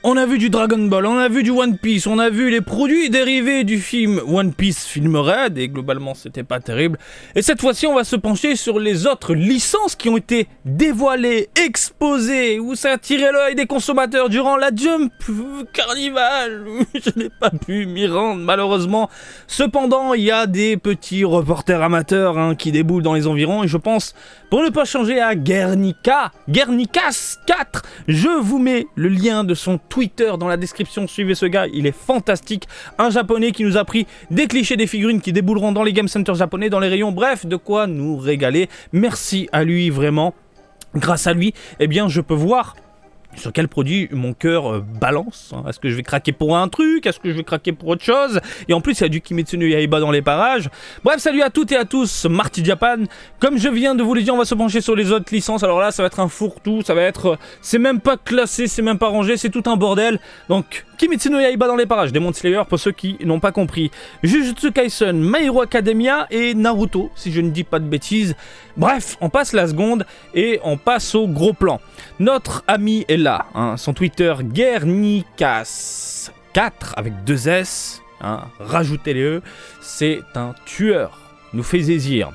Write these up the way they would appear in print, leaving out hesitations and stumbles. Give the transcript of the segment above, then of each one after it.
On a vu du Dragon Ball, on a vu du One Piece, on a vu les produits dérivés du film One Piece Film Red, et globalement c'était pas terrible. Et cette fois-ci on va se pencher sur les autres licences qui ont été dévoilées, exposées, où ça a tiré l'œil des consommateurs durant la Jump Carnival. Je n'ai pas pu m'y rendre malheureusement. Cependant il y a des petits reporters amateurs qui déboulent dans les environs, et je pense, pour ne pas changer, à Guernicas 4. Je vous mets le lien de son Twitter dans la description, suivez ce gars, il est fantastique. Un japonais qui nous a pris des clichés des figurines qui débouleront dans les game centers japonais, dans les rayons, bref, de quoi nous régaler. Merci à lui, vraiment. Grâce à lui, eh bien, je peux voir sur quel produit mon cœur balance. Est-ce que je vais craquer pour un truc? Est-ce que je vais craquer pour autre chose? Et en plus, il y a du Kimetsu no Yaiba dans les parages. Bref, salut à toutes et à tous, Marty Japan. Comme je viens de vous le dire, on va se pencher sur les autres licences. Alors là, ça va être un fourre-tout, ça va être... c'est même pas classé, c'est même pas rangé, c'est tout un bordel. Donc, Kimetsu no Yaiba dans les parages, Demon Slayer pour ceux qui n'ont pas compris. Jujutsu Kaisen, My Hero Academia et Naruto, si je ne dis pas de bêtises. Bref, on passe la seconde et on passe au gros plan. Notre ami est là, son Twitter Guernicas 4 avec 2 S, rajoutez-les E, c'est un tueur, nous fait zésir.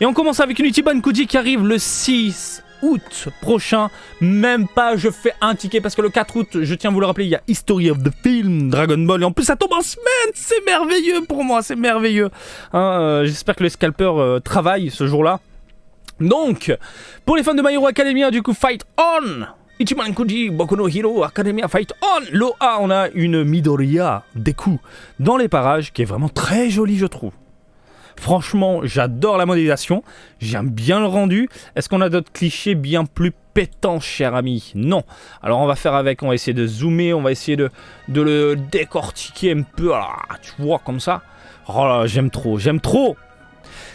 Et on commence avec une Ichiban Kuji qui arrive le 6 août prochain, même pas je fais un ticket parce que le 4 août, je tiens à vous le rappeler, il y a History of the Film, Dragon Ball, et en plus ça tombe en semaine, c'est merveilleux pour moi, c'est merveilleux. J'espère que les scalpers travaillent ce jour-là. Donc, pour les fans de My Hero Academia, du coup, Fight On! Ichiban Kuji, Boku no Hero Academia, Fight On! Loa, on a une Midoriya Deku dans les parages qui est vraiment très jolie, je trouve. Franchement, j'adore la modélisation, j'aime bien le rendu. Est-ce qu'on a d'autres clichés bien plus pétants, cher ami? Non. Alors on va faire avec, on va essayer de zoomer, on va essayer de le décortiquer un peu, tu vois, comme ça. Oh là, j'aime trop, j'aime trop!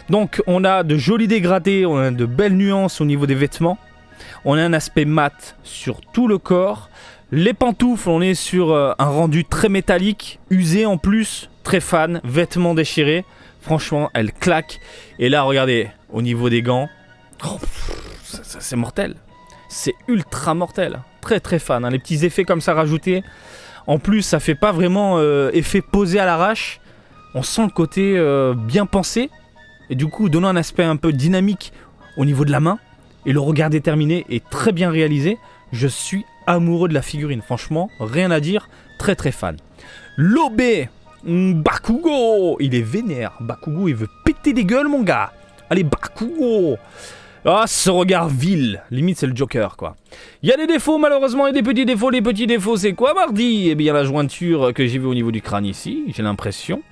Donc on a de jolis dégradés, on a de belles nuances au niveau des vêtements. On a un aspect mat sur tout le corps. Les pantoufles, on est sur un rendu très métallique, usé en plus, très fan, vêtements déchirés. Franchement, elles claquent. Et là, regardez, au niveau des gants, c'est mortel. C'est ultra mortel. Très très fan, les petits effets comme ça rajoutés. En plus, ça fait pas vraiment effet posé à l'arrache. On sent le côté bien pensé. Et du coup, donnant un aspect un peu dynamique au niveau de la main. Et le regard déterminé est très bien réalisé. Je suis amoureux de la figurine. Franchement, rien à dire. Très très fan. Lobé Bakugo. Il est vénère. Bakugo, il veut péter des gueules, mon gars. Allez, Bakugo. Ah, ce regard vil. Limite, c'est le Joker, quoi. Il y a des défauts, malheureusement, et des petits défauts. Les petits défauts, c'est quoi, Mardi? Eh bien, la jointure que j'ai vue au niveau du crâne ici, j'ai l'impression.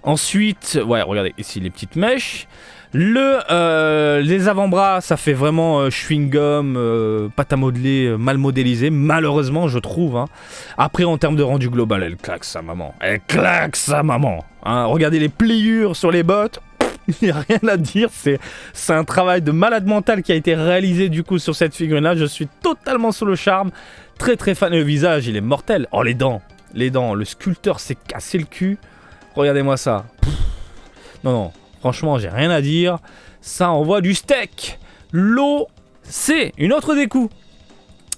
Ensuite, ouais, regardez, ici, les petites mèches. Les avant-bras, ça fait vraiment chewing-gum, pâte à modeler, mal modélisé, malheureusement, je trouve. Après, en termes de rendu global, elle claque sa maman. Elle claque sa maman. Regardez les pliures sur les bottes. Il n'y a rien à dire, c'est un travail de malade mental qui a été réalisé du coup sur cette figurine-là. Je suis totalement sous le charme, très très fan. Le visage, il est mortel. Oh, les dents, le sculpteur s'est cassé le cul. Regardez-moi ça. Non, franchement, j'ai rien à dire. Ça envoie du steak. L'eau, c'est une autre Deku.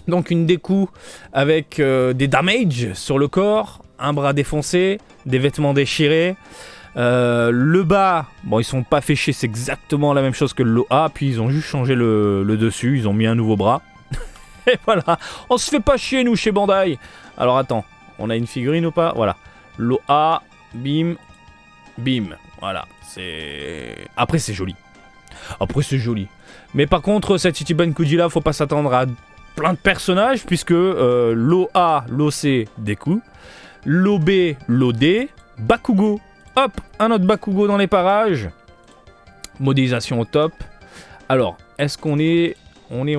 Donc une Deku avec des damages sur le corps, un bras défoncé, des vêtements déchirés. Le bas, bon, ils sont pas fait chier, c'est exactement la même chose que le Loa, puis ils ont juste changé le dessus, ils ont mis un nouveau bras. Et voilà, on se fait pas chier nous chez Bandai. Alors attends, on a une figurine ou pas? Voilà, Loa, bim, voilà, Après c'est joli. Mais par contre, cette Ichiban Kuji là, faut pas s'attendre à plein de personnages, puisque Loa, Losé, Deku, Lobé, Lodé, Bakugo. Hop, un autre Bakugo dans les parages. Modélisation au top. Alors, est-ce qu'on est... On est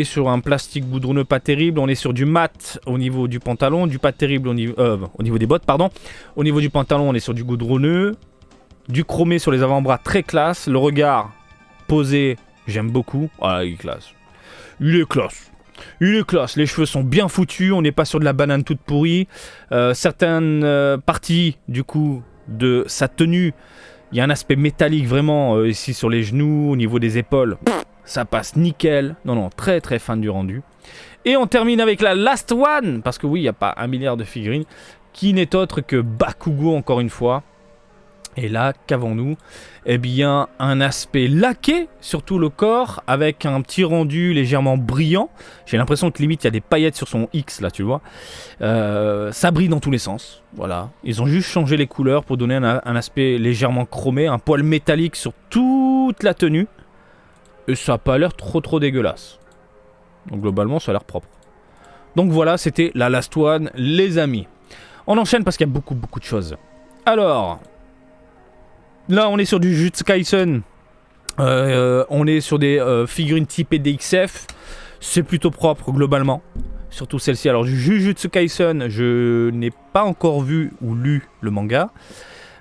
sur un plastique goudronneux pas terrible. On est sur du mat au niveau du pantalon. Du pas terrible au niveau des bottes, pardon. Au niveau du pantalon, on est sur du goudronneux. Du chromé sur les avant-bras, très classe. Le regard posé, j'aime beaucoup. Ah, il est classe. Il est classe, les cheveux sont bien foutus, on n'est pas sur de la banane toute pourrie. Certaines parties du coup de sa tenue, il y a un aspect métallique vraiment ici sur les genoux, au niveau des épaules, ça passe nickel. Non, très très fan du rendu. Et on termine avec la last one, parce que oui, il n'y a pas 1 milliard de figurines, qui n'est autre que Bakugo encore une fois. Et là, qu'avons-nous? Eh bien, un aspect laqué sur tout le corps, avec un petit rendu légèrement brillant. J'ai l'impression que limite, il y a des paillettes sur son X, là, tu vois. Ça brille dans tous les sens, voilà. Ils ont juste changé les couleurs pour donner un aspect légèrement chromé, un poil métallique sur toute la tenue. Et ça n'a pas l'air trop dégueulasse. Donc globalement, ça a l'air propre. Donc voilà, c'était la last one, les amis. On enchaîne parce qu'il y a beaucoup de choses. Alors... là, on est sur du Jujutsu Kaisen. On est sur des figurines typées DXF. C'est plutôt propre globalement. Surtout celle-ci. Alors, du Jujutsu Kaisen, je n'ai pas encore vu ou lu le manga.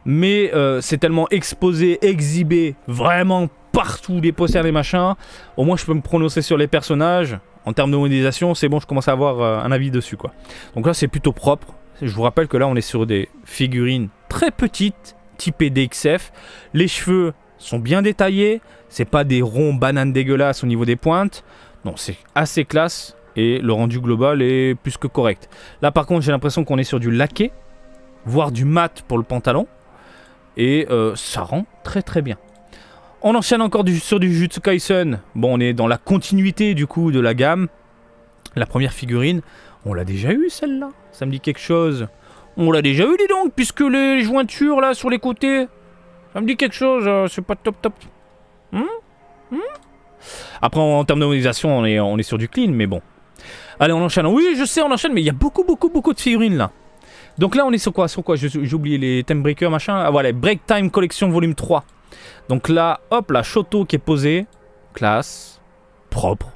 Mais c'est tellement exposé, exhibé, vraiment partout, les posters, les machins. Au moins, je peux me prononcer sur les personnages. En termes de modélisation, c'est bon, je commence à avoir un avis dessus, quoi. Donc là, c'est plutôt propre. Je vous rappelle que là, on est sur des figurines très petites, typé DXF. Les cheveux sont bien détaillés, c'est pas des ronds bananes dégueulasses au niveau des pointes. Non, c'est assez classe et le rendu global est plus que correct. Là par contre, j'ai l'impression qu'on est sur du laqué, voire du mat pour le pantalon, et ça rend très bien. On enchaîne encore sur du Jujutsu Kaisen. Bon, on est dans la continuité du coup de la gamme. La première figurine, on l'a déjà eu celle-là. Ça me dit quelque chose. On l'a déjà eu, dis donc, puisque les jointures là sur les côtés, ça me dit quelque chose, c'est pas top. Après, en termes de modélisation, on est sur du clean, mais bon. Allez, on enchaîne. Oui, je sais, on enchaîne, mais il y a beaucoup de figurines là. Donc là, on est sur quoi? J'ai oublié les Time Breaker, machin. Ah voilà, Break Time Collection Volume 3. Donc là, hop, la Shoto qui est posée. Classe. Propre.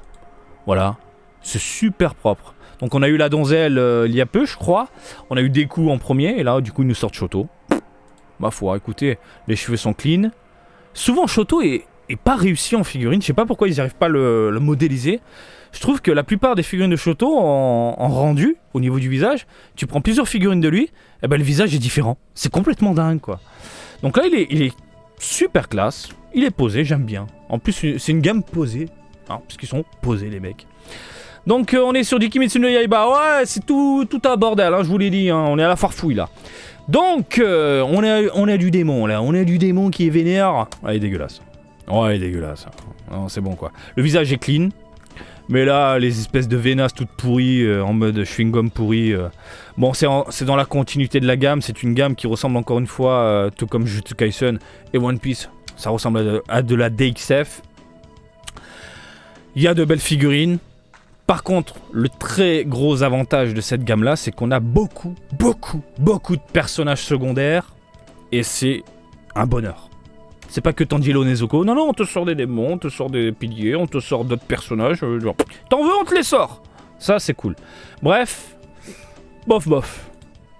Voilà. C'est super propre. Donc on a eu la donzelle il y a peu, je crois. On a eu Deku en premier, et là, du coup, ils nous sortent Shoto. Ma foi, écoutez, les cheveux sont clean. Souvent, Shoto est pas réussi en figurine. Je sais pas pourquoi ils n'arrivent pas à le modéliser. Je trouve que la plupart des figurines de Shoto, en rendu, au niveau du visage, tu prends plusieurs figurines de lui, et ben le visage est différent. C'est complètement dingue, quoi. Donc là, il est super classe. Il est posé, j'aime bien. En plus, c'est une gamme posée. Hein, parce qu'ils sont posés, les mecs. Donc on est sur du Kimetsu no Yaiba. Ouais, c'est tout un bordel, hein, je vous l'ai dit, hein, on est à la farfouille là. Donc on a du démon là, on a du démon qui est vénère. Ouais, il est dégueulasse. Ouais, il est dégueulasse. Non, c'est bon quoi. Le visage est clean, mais là les espèces de vénasses toutes pourries en mode chewing-gum pourri. Bon, c'est dans la continuité de la gamme, c'est une gamme qui ressemble encore une fois, tout comme Jujutsu Kaisen et One Piece, ça ressemble à de la DXF. Il y a de belles figurines. Par contre, le très gros avantage de cette gamme-là, c'est qu'on a beaucoup de personnages secondaires. Et c'est un bonheur. C'est pas que Tanjiro Nezuko. Non, on te sort des démons, on te sort des piliers, on te sort d'autres personnages. Genre, t'en veux, on te les sort. Ça, c'est cool. Bref, bof.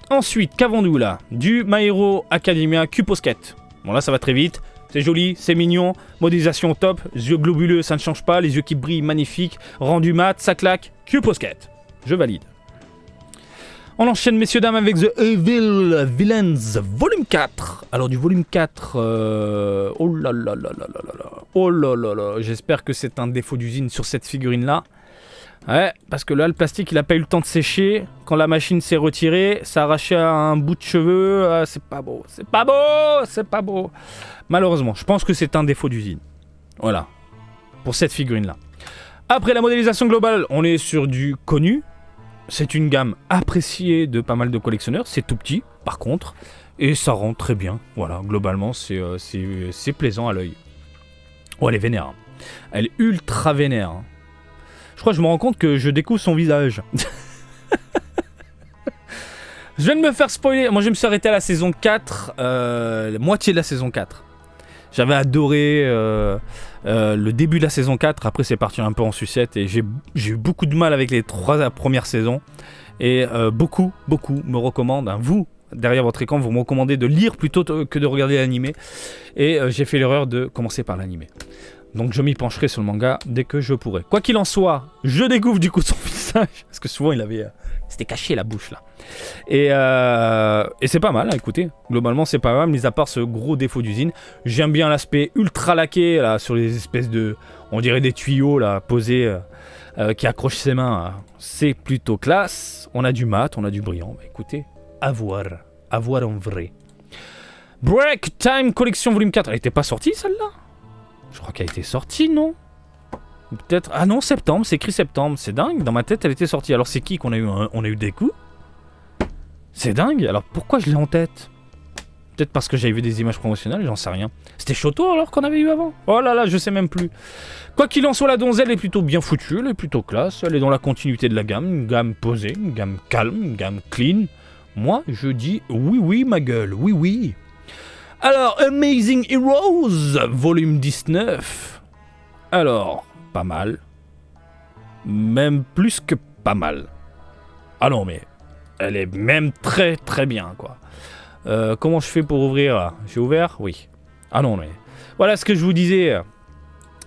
Ensuite, qu'avons-nous là? Du My Hero Academia Q-Posket. Bon, là, ça va très vite. C'est joli, c'est mignon, modélisation top, yeux globuleux, ça ne change pas, les yeux qui brillent, magnifique, rendu mat, ça claque, Q-Posket. Je valide. On enchaîne, messieurs, dames, avec The Evil Villains Volume 4. Alors, du Volume 4, oh là là, j'espère que c'est un défaut d'usine sur cette figurine-là. Ouais, parce que là, le plastique, il a pas eu le temps de sécher. Quand la machine s'est retirée, ça a arraché un bout de cheveux. C'est pas beau. Malheureusement, je pense que c'est un défaut d'usine. Voilà, pour cette figurine-là. Après la modélisation globale, on est sur du connu. C'est une gamme appréciée de pas mal de collectionneurs. C'est tout petit, par contre. Et ça rend très bien. Voilà, globalement, c'est plaisant à l'œil. Oh, elle est vénère. Elle est ultra vénère. Je crois que je me rends compte que je découvre son visage. Je viens de me faire spoiler. Moi, je me suis arrêté à la saison 4. La moitié de la saison 4. J'avais adoré le début de la saison 4. Après, c'est parti un peu en sucette. Et j'ai eu beaucoup de mal avec les 3 premières saisons. Et beaucoup me recommandent. Hein, vous, derrière votre écran, vous me recommandez de lire plutôt que de regarder l'animé. Et j'ai fait l'erreur de commencer par l'animé. Donc je m'y pencherai sur le manga dès que je pourrai. Quoi qu'il en soit, je découvre du coup son visage. Parce que souvent il avait... c'était caché la bouche là. Et c'est pas mal, hein, écoutez. Globalement c'est pas mal, mis à part ce gros défaut d'usine. J'aime bien l'aspect ultra laqué là, sur les espèces de... on dirait des tuyaux là, posés qui accroche ses mains, c'est plutôt classe. On a du mat, on a du brillant. Bah, écoutez, à voir en vrai. Break Time Collection Volume 4. Elle était pas sortie celle-là? Je crois qu'elle a été sortie, non? Peut-être. Ah non, septembre, c'est écrit septembre. C'est dingue, dans ma tête elle était sortie. Alors c'est qui qu'on a eu? On a eu des coups. C'est dingue. Alors pourquoi je l'ai en tête? Peut-être parce que j'avais vu des images promotionnelles, j'en sais rien. C'était Shoto alors qu'on avait eu avant? Oh là là, je sais même plus. Quoi qu'il en soit, la donzelle est plutôt bien foutue, elle est plutôt classe, elle est dans la continuité de la gamme, une gamme posée, une gamme calme, une gamme clean. Moi, je dis oui, ma gueule, oui. Alors, Amazing Heroes, volume 19. Alors, pas mal. Même plus que pas mal. Ah non, mais elle est même très bien, quoi. Comment je fais pour ouvrir là? J'ai ouvert? Oui. Ah non, mais... Voilà ce que je vous disais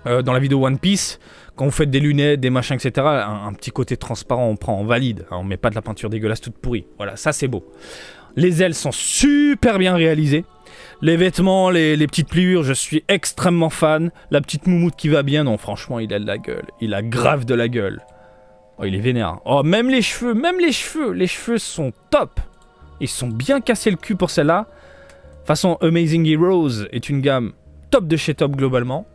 dans la vidéo One Piece. Quand vous faites des lunettes, des machins, etc., un petit côté transparent, on prend, on valide. On met pas de la peinture dégueulasse toute pourrie. Voilà, ça c'est beau. Les ailes sont super bien réalisées. Les vêtements, les petites pliures, je suis extrêmement fan. La petite moumoute qui va bien, non, franchement, il a de la gueule. Il a grave de la gueule. Oh, il est vénère. Oh, même les cheveux. Les cheveux sont top. Ils sont bien cassés le cul pour celle-là. De toute façon, Amazing Heroes est une gamme top de chez top globalement.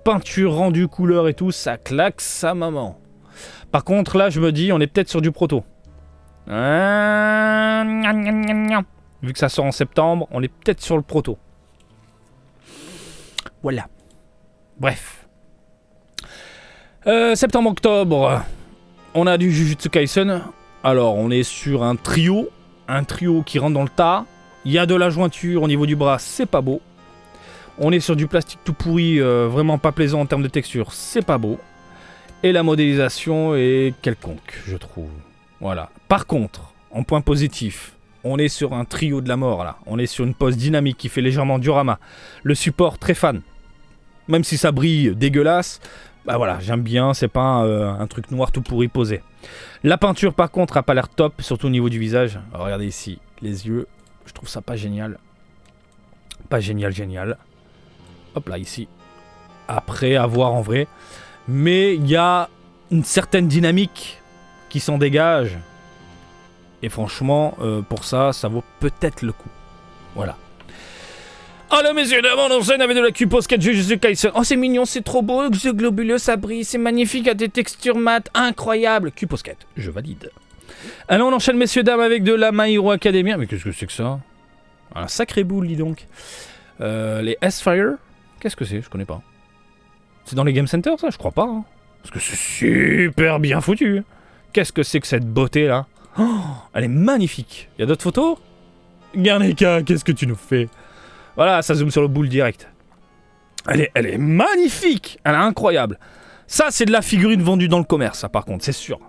Peinture, rendu, couleur et tout, ça claque sa maman. Par contre, là, je me dis, on est peut-être sur du proto. Vu que ça sort en septembre, on est peut-être sur le proto. Voilà. Bref. Septembre-octobre, on a du Jujutsu Kaisen. Alors, on est sur un trio qui rentre dans le tas. Il y a de la jointure au niveau du bras, c'est pas beau. On est sur du plastique tout pourri, vraiment pas plaisant en termes de texture, c'est pas beau. Et la modélisation est quelconque, je trouve. Voilà. Par contre, en point positif, on est sur un trio de la mort là. On est sur une pose dynamique qui fait légèrement diorama. Le support très fan. Même si ça brille dégueulasse, bah voilà, j'aime bien, c'est pas un truc noir tout pourri posé. La peinture par contre a pas l'air top, surtout au niveau du visage. Alors, regardez ici, les yeux, je trouve ça pas génial. Pas génial. Hop là, ici. Après, à voir en vrai. Mais il y a une certaine dynamique qui s'en dégage. Et franchement, pour ça, ça vaut peut-être le coup. Voilà. Alors messieurs, dames, on enchaîne avec de la Q-Posket Jujutsu Kaisen. Oh c'est mignon, c'est trop beau, c'est globuleux, ça brille, c'est magnifique, a des textures mates incroyables. Q-Posket, je valide. Alors on enchaîne messieurs, dames, avec de la My Hero Academia. Mais qu'est-ce que c'est que ça? Un sacré boule, dis donc. Les S-Fire, qu'est-ce que c'est? Je connais pas. C'est dans les Game Center ça? Je crois pas. Hein. Parce que c'est super bien foutu. Qu'est-ce que c'est que cette beauté là? Oh, elle est magnifique. Y a d'autres photos? Garnica, qu'est-ce que tu nous fais? Voilà, ça zoome sur le boule direct. Elle est magnifique. Elle est incroyable. Ça, c'est de la figurine vendue dans le commerce, ça, par contre, c'est sûr.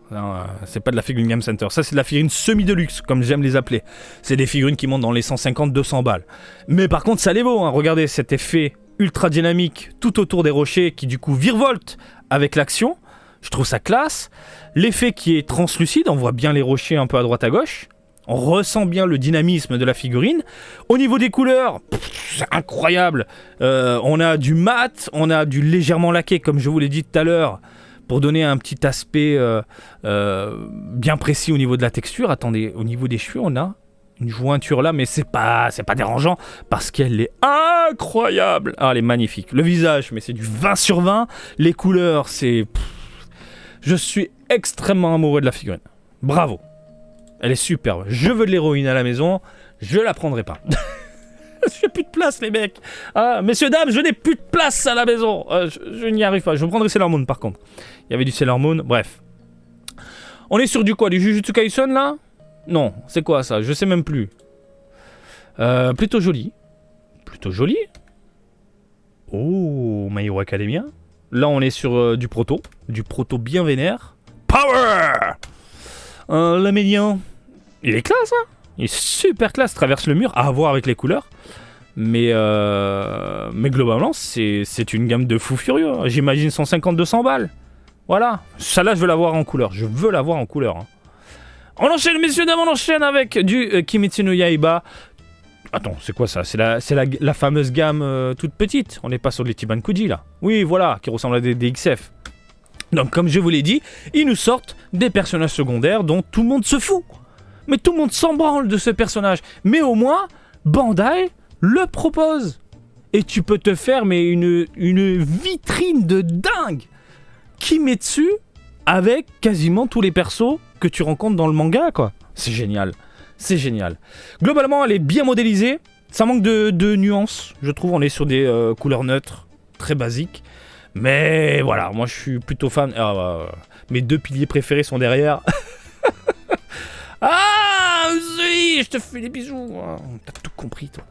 C'est pas de la figurine Game Center. Ça, c'est de la figurine semi-deluxe, comme j'aime les appeler. C'est des figurines qui montent dans les 150-200 balles. Mais par contre, ça l'est beau. Hein. Regardez cet effet ultra dynamique tout autour des rochers qui, du coup, virevolte avec l'action. Je trouve ça classe. L'effet qui est translucide, on voit bien les rochers un peu à droite à gauche. On ressent bien le dynamisme de la figurine. Au niveau des couleurs, c'est incroyable. On a du mat, on a du légèrement laqué, comme je vous l'ai dit tout à l'heure, pour donner un petit aspect bien précis au niveau de la texture. Attendez, au niveau des cheveux, on a une jointure là, mais c'est pas dérangeant parce qu'elle est incroyable. Ah, elle est magnifique. Le visage, mais c'est du 20 sur 20. Les couleurs, c'est... Je suis extrêmement amoureux de la figurine. Bravo. Elle est superbe. Je veux de l'héroïne à la maison. Je la prendrai pas. J'ai plus de place, les mecs. Ah, messieurs, dames, je n'ai plus de place à la maison. Je n'y arrive pas. Je prendrai Sailor Moon, par contre. Il y avait du Sailor Moon. Bref. On est sur du quoi? Du Jujutsu Kaisen, là? Non. C'est quoi, ça? Je sais même plus. Plutôt joli. Plutôt joli. Oh, My Hero Academia. Là, on est sur du proto. Du proto bien vénère. Power! L'amélian, il est classe, hein. Il est super classe, traverse le mur, à voir avec les couleurs. Mais globalement, c'est une gamme de fous furieux. Hein. J'imagine 150-200 balles. Voilà. Celle-là, je veux la voir en couleur. Je veux la voir en couleur. Hein. On enchaîne, messieurs, dames, on enchaîne avec du Kimetsu no Yaiba. Attends, c'est quoi ça? C'est la fameuse gamme toute petite. On n'est pas sur les Tibankuji, là. Oui, voilà, qui ressemble à des XF. Donc comme je vous l'ai dit, ils nous sortent des personnages secondaires dont tout le monde se fout. Mais tout le monde s'en branle de ce personnage. Mais au moins, Bandai le propose. Et tu peux te faire mais une vitrine de dingue. Kimetsu avec quasiment tous les persos que tu rencontres dans le manga, quoi. C'est génial. C'est génial. Globalement, elle est bien modélisée. Ça manque de nuances, je trouve. On est sur des couleurs neutres, très basiques. Mais voilà, moi je suis plutôt fan. Mes 2 piliers préférés sont derrière. Ah, oui, je te fais des bisous. T'as tout compris, toi.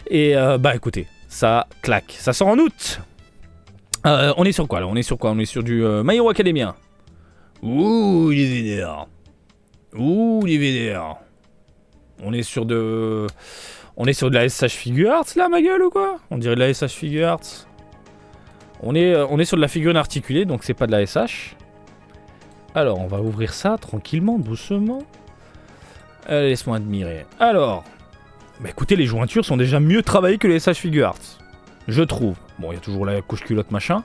Et écoutez, ça claque. Ça sort en août. On est sur quoi là? On est sur du My Hero Academia. Ouh, il est vénère. On est sur de la SH Figure Arts là, ma gueule, ou quoi? On dirait de la SH Figure Arts. On est sur de la figurine articulée, donc c'est pas de la SH. Alors, on va ouvrir ça tranquillement, doucement. Laisse-moi admirer. Alors, écoutez, les jointures sont déjà mieux travaillées que les SH Figure Arts. Je trouve. Bon, il y a toujours la couche culotte machin.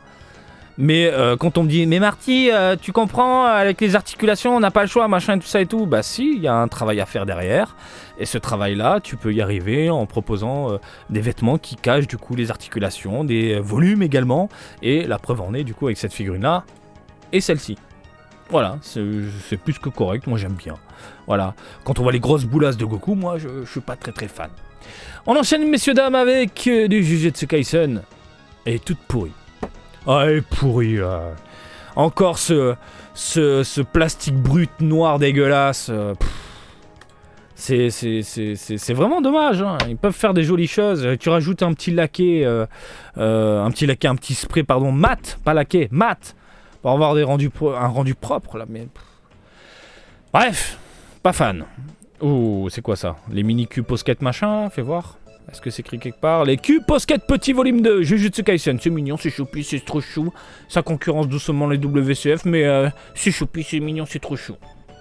Mais quand on me dit, mais Marty, tu comprends, avec les articulations, on n'a pas le choix, machin, tout ça et tout. Bah si, il y a un travail à faire derrière. Et ce travail-là, tu peux y arriver en proposant des vêtements qui cachent du coup les articulations, des volumes également. Et la preuve en est du coup avec cette figurine-là et celle-ci. Voilà, c'est plus que correct, moi j'aime bien. Voilà, quand on voit les grosses boulasses de Goku, moi je suis pas très fan. On enchaîne, messieurs dames, avec du Jujutsu Kaisen. Et toute pourrie. Ah, elle est pourrie. Encore ce plastique brut noir dégueulasse. C'est vraiment dommage. Hein. Ils peuvent faire des jolies choses. Tu rajoutes un petit laqué, un petit spray, pardon, mat, pas laqué, mat, pour avoir un rendu propre là. Mais bref, pas fan. Ouh, c'est quoi ça? Les mini cubes posket machin, fais voir. Est-ce que c'est écrit quelque part? Les cubes posket petit volume 2, Jujutsu Kaisen. C'est mignon, c'est choupi, c'est trop chou. Ça concurrence doucement les WCF, mais c'est choupi, c'est mignon, c'est trop chou.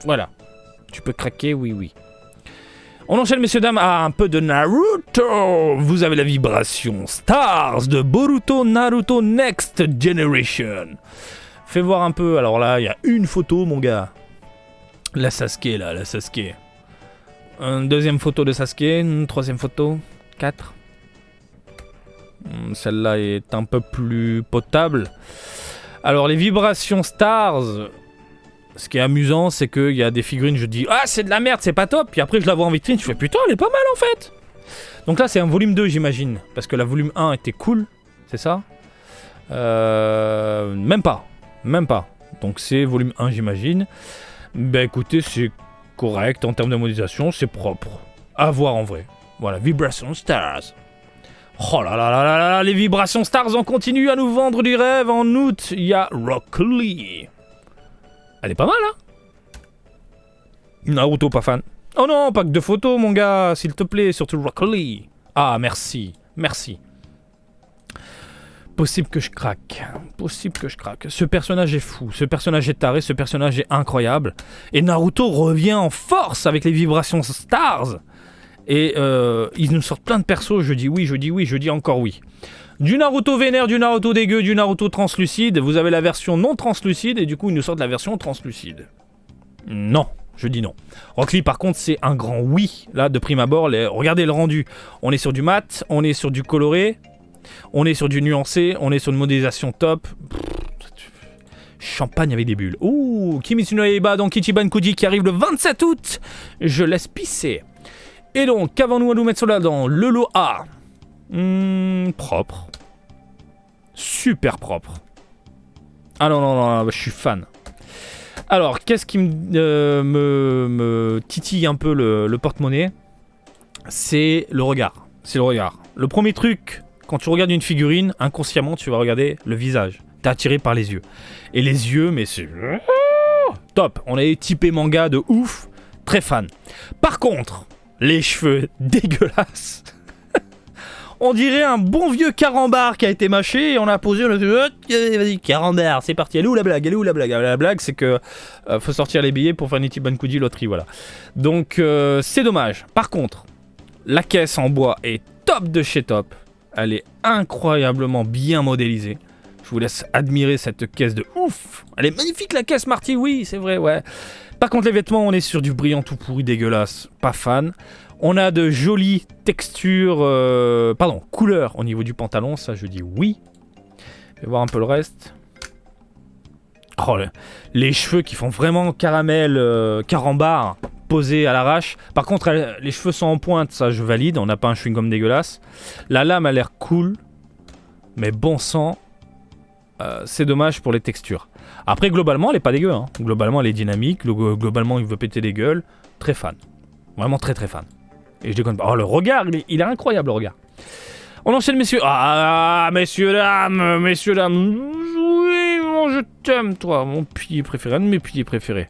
Voilà. Tu peux craquer, oui. On enchaîne, messieurs dames, à un peu de Naruto. Vous avez la vibration Stars de Boruto Naruto Next Generation. Fais voir un peu. Alors là, il y a une photo, mon gars. La Sasuke, là, la Sasuke. Une deuxième photo de Sasuke, une troisième photo. 4. Celle-là est un peu plus potable. Alors les vibrations Stars, ce qui est amusant, c'est qu'il y a des figurines, je dis ah c'est de la merde, c'est pas top, puis après je la vois en vitrine, je fais putain elle est pas mal en fait. Donc là c'est un volume 2 j'imagine, parce que la volume 1 était cool, c'est ça? Même pas. Donc c'est volume 1 j'imagine. Bah écoutez, c'est correct en termes de modélisation, c'est propre. À voir en vrai. Voilà, Vibration Stars. Oh là là là là là, les Vibrations Stars, on continue à nous vendre du rêve. En août, il y a Rock Lee. Elle est pas mal, hein? Naruto, pas fan. Oh non, pas que de photos, mon gars, s'il te plaît, surtout Rock Lee. Ah, merci. Possible que je craque. Ce personnage est fou, ce personnage est taré, ce personnage est incroyable. Et Naruto revient en force avec les Vibrations Stars. Et ils nous sortent plein de persos, je dis encore oui. Du Naruto vénère, du Naruto dégueu, du Naruto translucide. Vous avez la version non translucide et du coup ils nous sortent la version translucide. Non, je dis non. Rock Lee par contre c'est un grand oui. Là de prime abord, regardez le rendu. On est sur du mat, on est sur du coloré, on est sur du nuancé, on est sur une modélisation top. Champagne avec des bulles. Ouh, Kimetsu no Yaiba dans Ichiban Kuji qui arrive le 27 août. Je laisse pisser. Et donc, qu'avons-nous à nous mettre sur là dans le lot A? Propre. Super propre. Ah non, je suis fan. Alors, qu'est-ce qui me titille un peu le porte-monnaie? C'est le regard. Le premier truc, quand tu regardes une figurine, inconsciemment, tu vas regarder le visage. T'es attiré par les yeux. Et les yeux, mais c'est... top. On est typé manga de ouf. Très fan. Par contre... les cheveux dégueulasses. On dirait un bon vieux carambar qui a été mâché et on a posé, on a dit vas-y carambar, c'est parti. Elle est où la blague? La blague c'est que faut sortir les billets pour faire une Ichiban Kuji loterie, voilà. Donc c'est dommage. Par contre, la caisse en bois est top de chez top. Elle est incroyablement bien modélisée. Je vous laisse admirer cette caisse de ouf. Elle est magnifique la caisse Marty, oui, c'est vrai, ouais. Par contre les vêtements, on est sur du brillant tout pourri dégueulasse, pas fan. On a de jolies textures, couleurs au niveau du pantalon, ça je dis oui. Je vais voir un peu le reste. Oh, les cheveux qui font vraiment caramel, carambar, posés à l'arrache. Par contre, les cheveux sont en pointe, ça je valide, on n'a pas un chewing-gum dégueulasse. La lame a l'air cool, mais bon sang, c'est dommage pour les textures. Après, globalement, elle est pas dégueu, hein. Globalement, elle est dynamique, globalement, il veut péter des gueules. Très fan, vraiment très très fan. Et je déconne pas. Oh, le regard, il est incroyable, le regard. On enchaîne, messieurs. Ah, messieurs, dames. Oui, je t'aime, toi, mon pilier préféré, un de mes piliers préférés.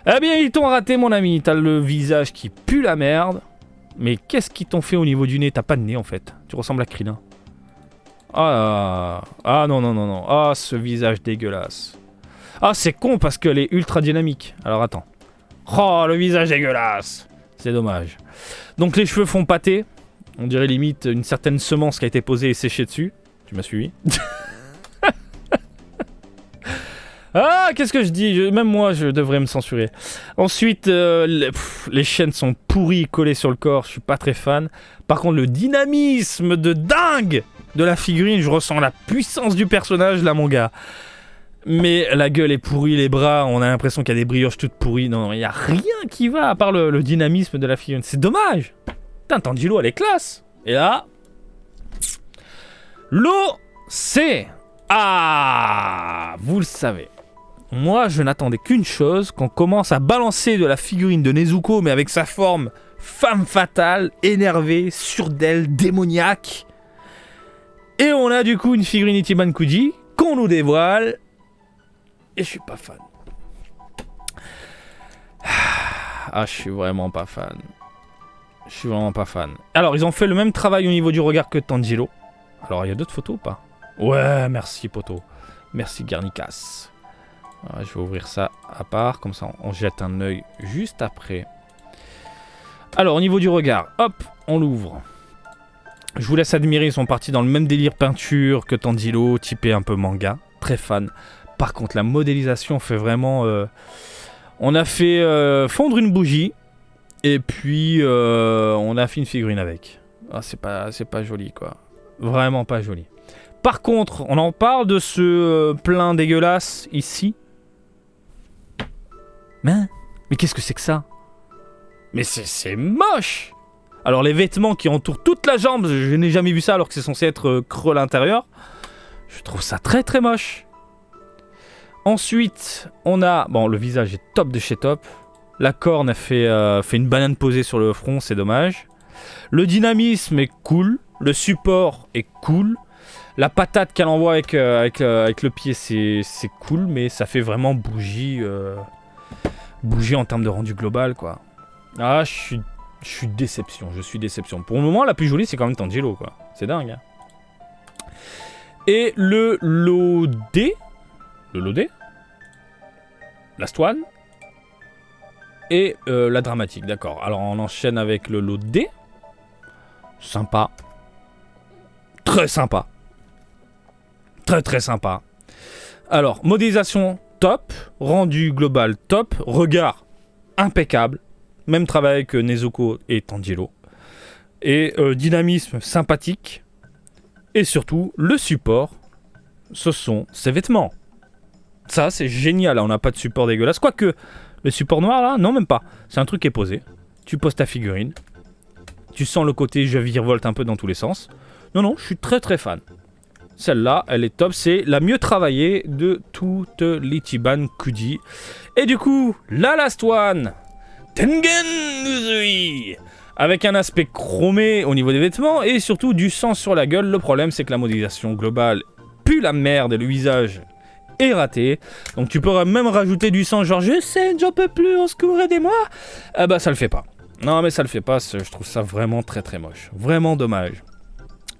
Eh bien, ils t'ont raté, mon ami. T'as le visage qui pue la merde. Mais qu'est-ce qu'ils t'ont fait au niveau du nez? T'as pas de nez, en fait. Tu ressembles à Krillin. Ah, non. Ah, ce visage dégueulasse. Ah, c'est con parce qu'elle est ultra dynamique. Alors, attends. Oh, le visage dégueulasse. C'est dommage. Donc les cheveux font pâter. On dirait limite une certaine semence qui a été posée et séchée dessus. Tu m'as suivi? Ah, qu'est-ce que je dis? Même moi, je devrais me censurer. Ensuite, les chaînes sont pourries, collées sur le corps. Je suis pas très fan. Par contre, le dynamisme de dingue de la figurine, je ressens la puissance du personnage, là, mon gars. Mais la gueule est pourrie, les bras, on a l'impression qu'il y a des brioches toutes pourries. Non, il n'y a rien qui va à part le dynamisme de la figurine. C'est dommage. Putain, Tanjiro, elle est classe. Et là... l'OC. Ah, vous le savez. Moi, je n'attendais qu'une chose, qu'on commence à balancer de la figurine de Nezuko, mais avec sa forme femme fatale, énervée, sûre d'elle, démoniaque. Et on a du coup une figurine Ichiban Kuji qu'on nous dévoile. Et je suis pas fan. Ah, je suis vraiment pas fan. Je suis vraiment pas fan. Alors, ils ont fait le même travail au niveau du regard que Tanjiro. Alors, il y a d'autres photos ou pas? Ouais, merci, poto. Merci, Garnicas. Ouais, je vais ouvrir ça à part. Comme ça, on jette un œil juste après. Alors, au niveau du regard, hop, on l'ouvre. Je vous laisse admirer. Ils sont partis dans le même délire peinture que Tanjiro, typé un peu manga. Très fan. Par contre, la modélisation fait vraiment... on a fait fondre une bougie. Et puis, on a fait une figurine avec. Ah, c'est pas joli, quoi. Vraiment pas joli. Par contre, on en parle de ce plein dégueulasse ici. Mais qu'est-ce que c'est que ça? Mais c'est moche! Alors, les vêtements qui entourent toute la jambe, je n'ai jamais vu ça alors que c'est censé être creux à l'intérieur. Je trouve ça très très moche. Ensuite, on a... bon, le visage est top de chez top. La corne a fait une banane posée sur le front, c'est dommage. Le dynamisme est cool. Le support est cool. La patate qu'elle envoie avec le pied, c'est cool, mais ça fait vraiment bougie en termes de rendu global, quoi. Ah, je suis déception, Pour le moment, la plus jolie, c'est quand même Tanjiro, quoi. C'est dingue, hein. Et le Lodé. Last One. Et la dramatique, d'accord. Alors, on enchaîne avec le Lodé. Sympa. Très sympa. Très très sympa. Alors, modélisation top, rendu global top, regard impeccable, même travail que Nezuko et Tanjiro, et dynamisme sympathique, et surtout le support, ce sont ses vêtements. Ça c'est génial, on n'a pas de support dégueulasse, quoique le support noir là, non même pas, c'est un truc qui est posé, tu poses ta figurine, tu sens le côté je virevolte un peu dans tous les sens, non, je suis très très fan. Celle-là, elle est top, c'est la mieux travaillée de toute l'Ichiban Kuji. Et du coup, la last one, Tengen Uzui, avec un aspect chromé au niveau des vêtements et surtout du sang sur la gueule. Le problème, c'est que la modélisation globale pue la merde et le visage est raté. Donc tu pourras même rajouter du sang, genre je sais, j'en peux plus, au secours, aidez-moi. Ah bah ça le fait pas. Non mais ça le fait pas, je trouve ça vraiment très très moche. Vraiment dommage.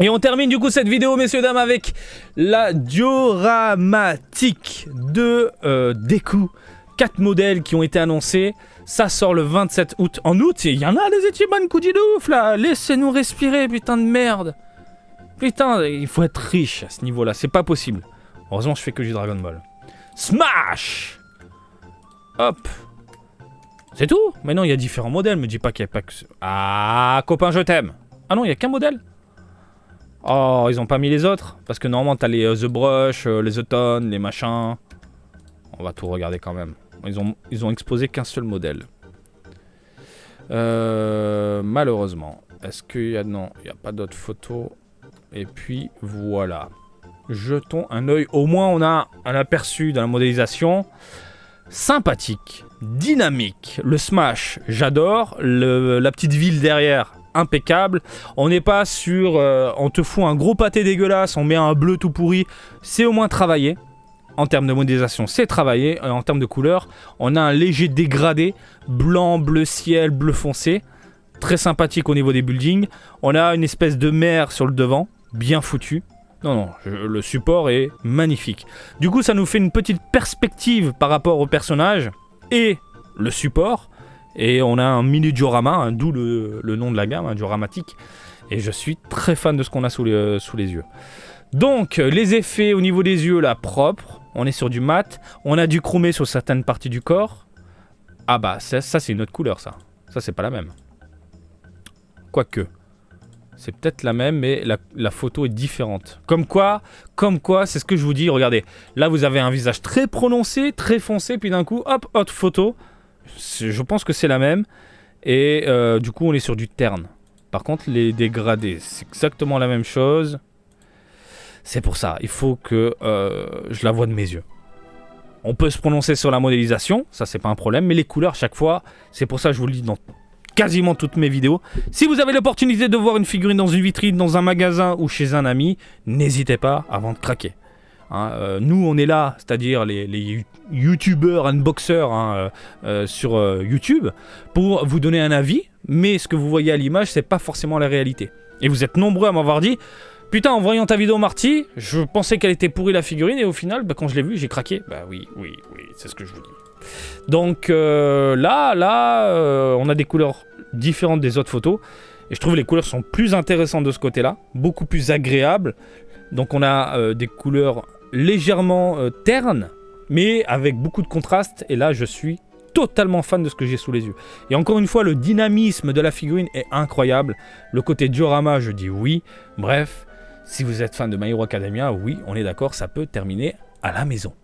Et on termine du coup cette vidéo, messieurs dames, avec la dioramatique de Deku. 4 modèles qui ont été annoncés. Ça sort le 27 août. En août, il y en a des Ichiban Kuji de ouf là. Laissez-nous respirer, putain de merde. Putain, il faut être riche à ce niveau-là, c'est pas possible. Heureusement, je fais que du Dragon Ball. Smash! Hop. C'est tout? Mais non, il y a différents modèles. Me dis pas qu'il n'y a pas que... Ah, copain, je t'aime. Ah non, il n'y a qu'un modèle? Oh, ils ont pas mis les autres? Parce que normalement, t'as les The Brush, les Automne, les machins. On va tout regarder quand même. Ils ont exposé qu'un seul modèle. Malheureusement. Est-ce qu'il y a... Non, il n'y a pas d'autres photos. Et puis, voilà. Jetons un œil. Au moins, on a un aperçu de la modélisation. Sympathique, dynamique. Le Smash, j'adore. La petite ville derrière, impeccable. On n'est pas sur... on te fout un gros pâté dégueulasse, on met un bleu tout pourri. C'est au moins travaillé. En termes de modélisation, c'est travaillé. En termes de couleur, on a un léger dégradé. Blanc, bleu ciel, bleu foncé. Très sympathique au niveau des buildings. On a une espèce de mer sur le devant. Bien foutu. Non, le support est magnifique. Du coup, ça nous fait une petite perspective par rapport au personnage et le support. Et on a un mini diorama, hein, d'où le nom de la gamme, un dioramatique. Et je suis très fan de ce qu'on a sous les yeux. Donc, les effets au niveau des yeux, là, propres. On est sur du mat. On a du chromé sur certaines parties du corps. Ah bah, ça c'est une autre couleur, ça. Ça, c'est pas la même. Quoique. C'est peut-être la même, mais la photo est différente. Comme quoi, c'est ce que je vous dis. Regardez, là, vous avez un visage très prononcé, très foncé, puis d'un coup, hop, autre photo. Je pense que c'est la même. Et du coup, on est sur du terne. Par contre, les dégradés, c'est exactement la même chose. C'est pour ça, il faut que je la voie de mes yeux. On peut se prononcer sur la modélisation, ça, c'est pas un problème. Mais les couleurs, chaque fois, c'est pour ça que je vous le dis dans quasiment toutes mes vidéos. Si vous avez l'opportunité de voir une figurine dans une vitrine, dans un magasin ou chez un ami, n'hésitez pas avant de craquer. Hein, nous, on est là, c'est-à-dire les youtubeurs, unboxers sur YouTube, pour vous donner un avis, mais ce que vous voyez à l'image, c'est pas forcément la réalité. Et vous êtes nombreux à m'avoir dit, putain, en voyant ta vidéo Marty, je pensais qu'elle était pourrie la figurine, et au final, quand je l'ai vue, j'ai craqué. Bah oui, c'est ce que je vous dis. Donc là, on a des couleurs différentes des autres photos. Et je trouve les couleurs sont plus intéressantes de ce côté-là. Beaucoup plus agréables. Donc on a des couleurs légèrement ternes, mais avec beaucoup de contraste. Et là, je suis totalement fan de ce que j'ai sous les yeux. Et encore une fois, le dynamisme de la figurine est incroyable. Le côté diorama, je dis oui. Bref, si vous êtes fan de My Hero Academia, oui, on est d'accord, ça peut terminer à la maison.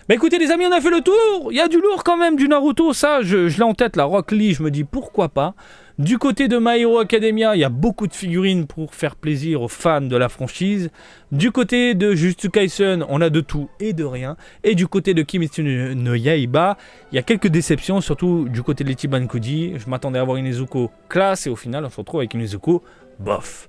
Bah écoutez les amis, on a fait le tour. Il y a du lourd quand même, du Naruto, ça je l'ai en tête, la Rock Lee, je me dis pourquoi pas. Du côté de My Hero Academia, il y a beaucoup de figurines pour faire plaisir aux fans de la franchise. Du côté de Jujutsu Kaisen, on a de tout et de rien. Et du côté de Kimetsu no Yaiba, il y a quelques déceptions, surtout du côté de l'Ichiban Kuji. Je m'attendais à avoir une Nezuko classe et au final on se retrouve avec une Nezuko bof.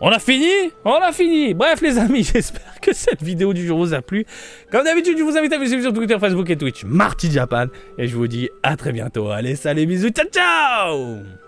On a fini. Bref les amis, j'espère que cette vidéo du jour vous a plu. Comme d'habitude, je vous invite à me suivre sur Twitter, Facebook et Twitch, Marty Japan. Et je vous dis à très bientôt. Allez, salut, bisous, ciao ciao.